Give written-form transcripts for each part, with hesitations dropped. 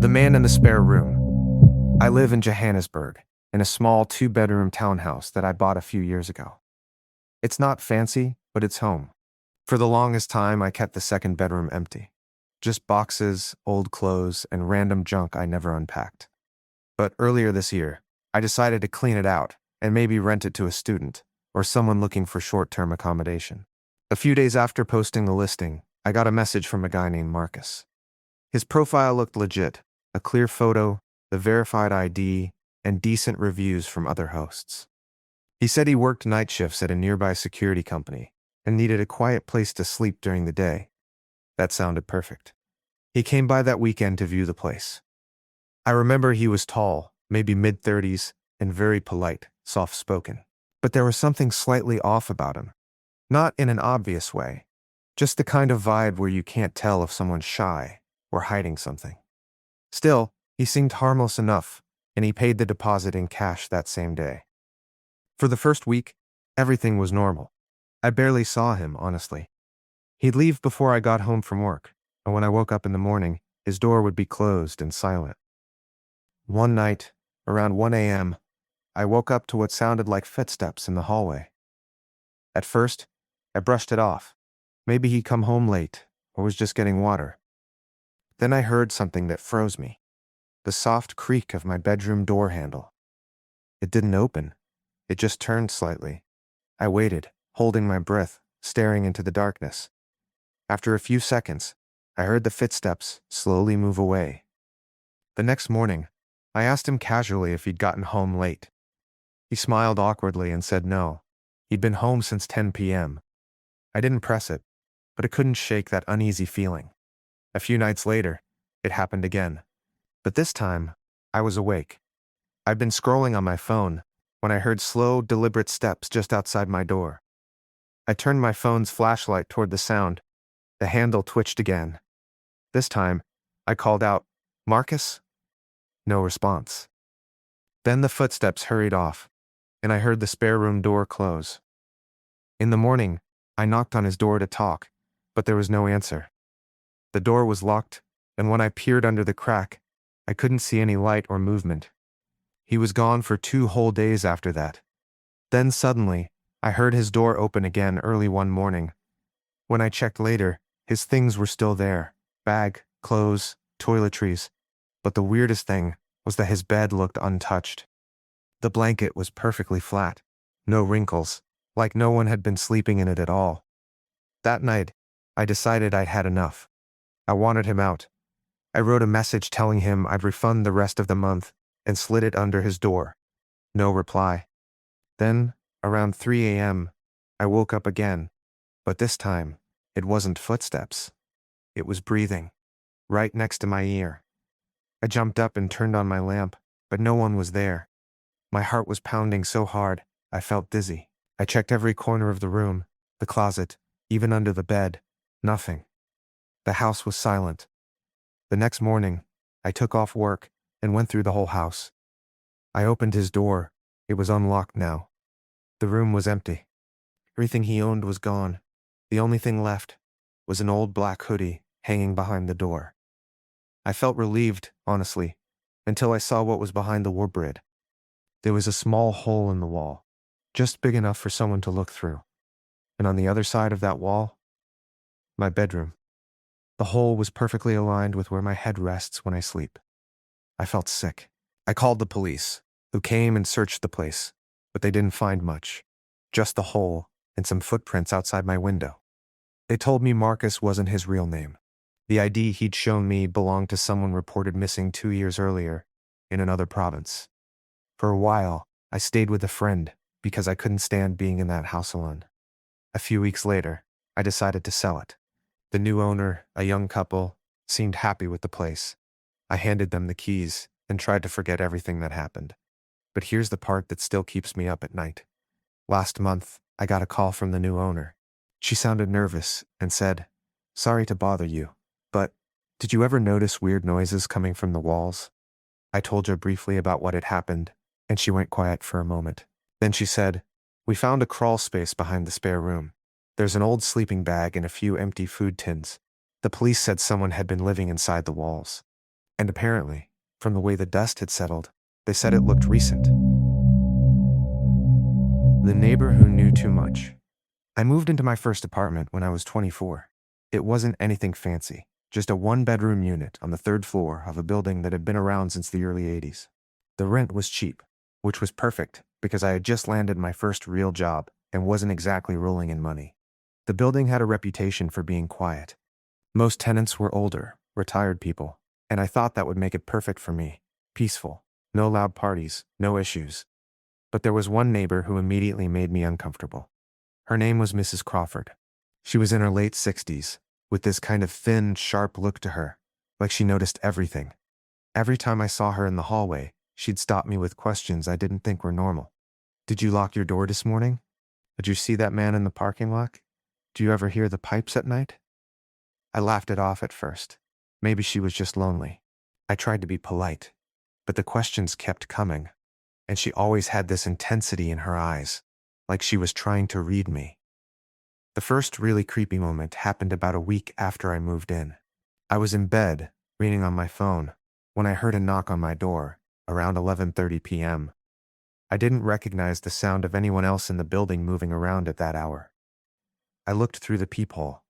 The Man in the Spare Room. I live in Johannesburg, in a small two-bedroom townhouse that I bought a few years ago. It's not fancy, but it's home. For the longest time, I kept the second bedroom empty. Just boxes, old clothes, and random junk I never unpacked. But earlier this year, I decided to clean it out and maybe rent it to a student or someone looking for short-term accommodation. A few days after posting the listing, I got a message from a guy named Marcus. His profile looked legit, a clear photo, the verified ID, and decent reviews from other hosts. He said he worked night shifts at a nearby security company and needed a quiet place to sleep during the day. That sounded perfect. He came by that weekend to view the place. I remember he was tall, maybe mid-30s, and very polite, soft-spoken. But there was something slightly off about him. Not in an obvious way, just the kind of vibe where you can't tell if someone's shy or hiding something. Still, he seemed harmless enough, and he paid the deposit in cash that same day. For the first week, everything was normal. I barely saw him, honestly. He'd leave before I got home from work, and when I woke up in the morning, his door would be closed and silent. One night, around 1 a.m., I woke up to what sounded like footsteps in the hallway. At first, I brushed it off. Maybe he'd come home late, or was just getting water. Then I heard something that froze me. The soft creak of my bedroom door handle. It didn't open. It just turned slightly. I waited, holding my breath, staring into the darkness. After a few seconds, I heard the footsteps slowly move away. The next morning, I asked him casually if he'd gotten home late. He smiled awkwardly and said no. He'd been home since 10 p.m. I didn't press it, but it couldn't shake that uneasy feeling. A few nights later, it happened again. But this time, I was awake. I'd been scrolling on my phone when I heard slow, deliberate steps just outside my door. I turned my phone's flashlight toward the sound. The handle twitched again. This time, I called out, "Marcus?" No response. Then the footsteps hurried off, and I heard the spare room door close. In the morning, I knocked on his door to talk, but there was no answer. The door was locked, and when I peered under the crack, I couldn't see any light or movement. He was gone for 2 whole days after that. Then suddenly, I heard his door open again early one morning. When I checked later, his things were still there. Bag, clothes, toiletries. But the weirdest thing was that his bed looked untouched. The blanket was perfectly flat. No wrinkles, like no one had been sleeping in it at all. That night, I decided I'd had enough. I wanted him out. I wrote a message telling him I'd refund the rest of the month and slid it under his door. No reply. Then, around 3 a.m., I woke up again, but this time, it wasn't footsteps. It was breathing, right next to my ear. I jumped up and turned on my lamp, but no one was there. My heart was pounding so hard, I felt dizzy. I checked every corner of the room, the closet, even under the bed. Nothing. The house was silent. The next morning, I took off work and went through the whole house. I opened his door. It was unlocked now. The room was empty. Everything he owned was gone. The only thing left was an old black hoodie hanging behind the door. I felt relieved, honestly, until I saw what was behind the wardrobe. There was a small hole in the wall, just big enough for someone to look through. And on the other side of that wall, my bedroom. The hole was perfectly aligned with where my head rests when I sleep. I felt sick. I called the police, who came and searched the place, but they didn't find much. Just the hole and some footprints outside my window. They told me Marcus wasn't his real name. The ID he'd shown me belonged to someone reported missing 2 years earlier in another province. For a while, I stayed with a friend because I couldn't stand being in that house alone. A few weeks later, I decided to sell it. The new owner, a young couple, seemed happy with the place. I handed them the keys and tried to forget everything that happened. But here's the part that still keeps me up at night. Last month, I got a call from the new owner. She sounded nervous and said, "Sorry to bother you, but did you ever notice weird noises coming from the walls?" I told her briefly about what had happened, and she went quiet for a moment. Then she said, "We found a crawl space behind the spare room. There's an old sleeping bag and a few empty food tins. The police said someone had been living inside the walls." And apparently, from the way the dust had settled, they said it looked recent. The neighbor who knew too much. I moved into my first apartment when I was 24. It wasn't anything fancy, just a one-bedroom unit on the third floor of a building that had been around since the early 80s. The rent was cheap, which was perfect because I had just landed my first real job and wasn't exactly rolling in money. The building had a reputation for being quiet. Most tenants were older, retired people, and I thought that would make it perfect for me. Peaceful, no loud parties, no issues. But there was one neighbor who immediately made me uncomfortable. Her name was Mrs. Crawford. She was in her late 60s, with this kind of thin, sharp look to her, like she noticed everything. Every time I saw her in the hallway, she'd stop me with questions I didn't think were normal. Did you lock your door this morning? Did you see that man in the parking lot? Do you ever hear the pipes at night? I laughed it off at first. Maybe she was just lonely. I tried to be polite, but the questions kept coming, and she always had this intensity in her eyes, like she was trying to read me. The first really creepy moment happened about a week after I moved in. I was in bed, reading on my phone, when I heard a knock on my door, around 11:30 p.m. I didn't recognize the sound of anyone else in the building moving around at that hour. I looked through the peephole.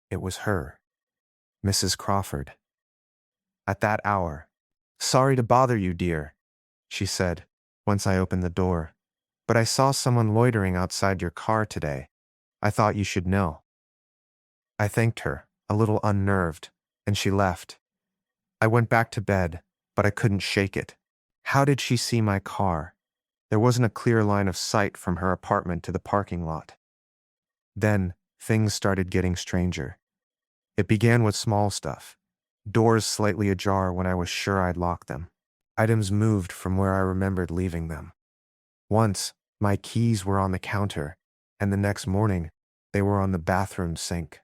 It was her, Mrs. Crawford. At that hour, "Sorry to bother you, dear," she said, once I opened the door, "but I saw someone loitering outside your car today. I thought you should know." I thanked her, a little unnerved, and she left. I went back to bed, but I couldn't shake it. How did she see my car? There wasn't a clear line of sight from her apartment to the parking lot. Then, things started getting stranger. It began with small stuff. Doors slightly ajar when I was sure I'd locked them. Items moved from where I remembered leaving them. Once, my keys were on the counter, and the next morning, they were on the bathroom sink.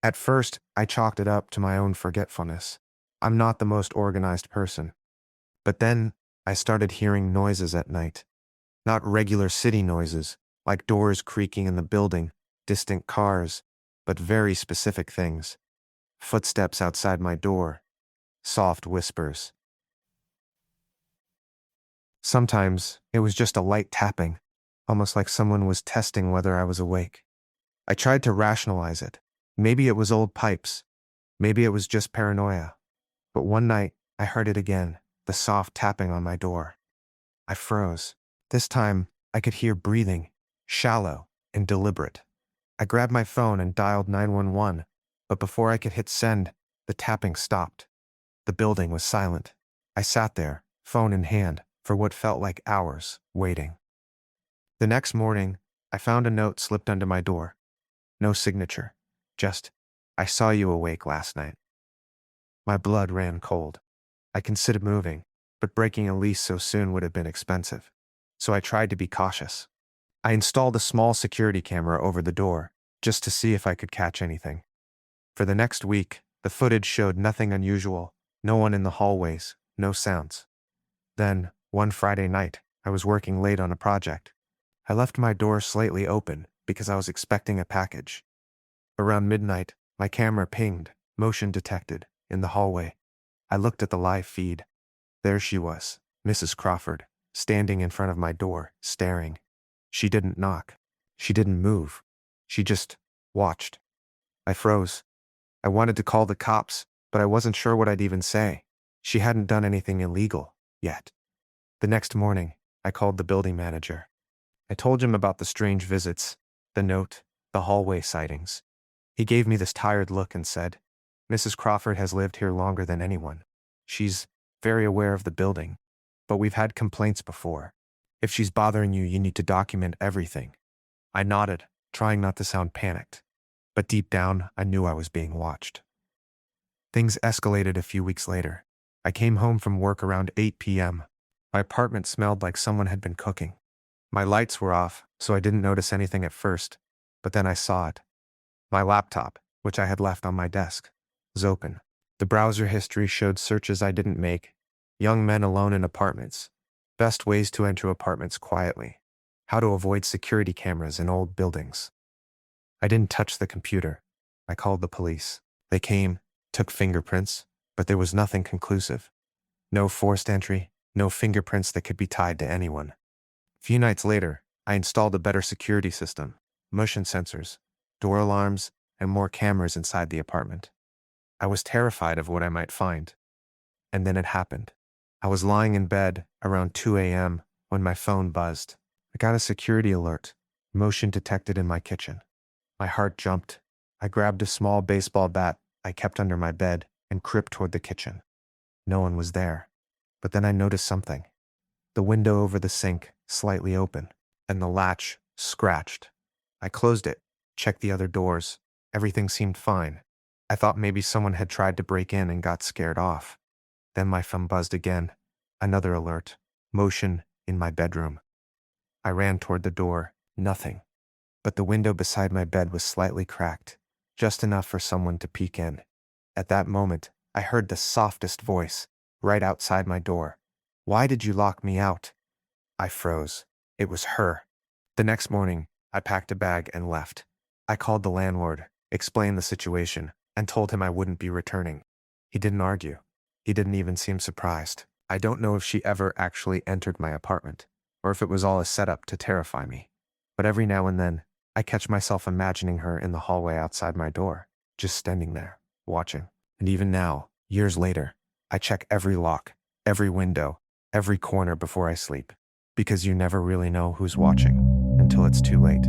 At first, I chalked it up to my own forgetfulness. I'm not the most organized person. But then, I started hearing noises at night. Not regular city noises, like doors creaking in the building, distant cars, but very specific things. Footsteps outside my door. Soft whispers. Sometimes, it was just a light tapping, almost like someone was testing whether I was awake. I tried to rationalize it. Maybe it was old pipes. Maybe it was just paranoia. But one night, I heard it again, the soft tapping on my door. I froze. This time, I could hear breathing, shallow and deliberate. I grabbed my phone and dialed 911, but before I could hit send, the tapping stopped. The building was silent. I sat there, phone in hand, for what felt like hours, waiting. The next morning, I found a note slipped under my door. No signature. Just, "I saw you awake last night." My blood ran cold. I considered moving, but breaking a lease so soon would have been expensive. So I tried to be cautious. I installed a small security camera over the door, just to see if I could catch anything. For the next week, the footage showed nothing unusual, no one in the hallways, no sounds. Then, one Friday night, I was working late on a project. I left my door slightly open because I was expecting a package. Around midnight, my camera pinged, motion detected, in the hallway. I looked at the live feed. There she was, Mrs. Crawford, standing in front of my door, staring. She didn't knock. She didn't move. She just watched. I froze. I wanted to call the cops, but I wasn't sure what I'd even say. She hadn't done anything illegal, yet. The next morning, I called the building manager. I told him about the strange visits, the note, the hallway sightings. He gave me this tired look and said, "Mrs. Crawford has lived here longer than anyone. She's very aware of the building, but we've had complaints before. If she's bothering you, you need to document everything." I nodded, trying not to sound panicked. But deep down, I knew I was being watched. Things escalated a few weeks later. I came home from work around 8 p.m. My apartment smelled like someone had been cooking. My lights were off, so I didn't notice anything at first, but then I saw it. My laptop, which I had left on my desk, was open. The browser history showed searches I didn't make, young men alone in apartments, best ways to enter apartments quietly, how to avoid security cameras in old buildings. I didn't touch the computer. I called the police. They came, took fingerprints, but there was nothing conclusive. No forced entry, no fingerprints that could be tied to anyone. A few nights later, I installed a better security system, motion sensors, door alarms, and more cameras inside the apartment. I was terrified of what I might find. And then it happened. I was lying in bed around 2 a.m. when my phone buzzed. I got a security alert, motion detected in my kitchen. My heart jumped. I grabbed a small baseball bat I kept under my bed and crept toward the kitchen. No one was there. But then I noticed something. The window over the sink slightly open, and the latch scratched. I closed it, checked the other doors. Everything seemed fine. I thought maybe someone had tried to break in and got scared off. Then my phone buzzed again. Another alert. Motion in my bedroom. I ran toward the door. Nothing. But the window beside my bed was slightly cracked, just enough for someone to peek in. At that moment, I heard the softest voice, right outside my door. "Why did you lock me out?" I froze. It was her. The next morning, I packed a bag and left. I called the landlord, explained the situation, and told him I wouldn't be returning. He didn't argue. He didn't even seem surprised. I don't know if she ever actually entered my apartment, or if it was all a setup to terrify me. But every now and then, I catch myself imagining her in the hallway outside my door, just standing there, watching. And even now, years later, I check every lock, every window, every corner before I sleep, because you never really know who's watching until it's too late.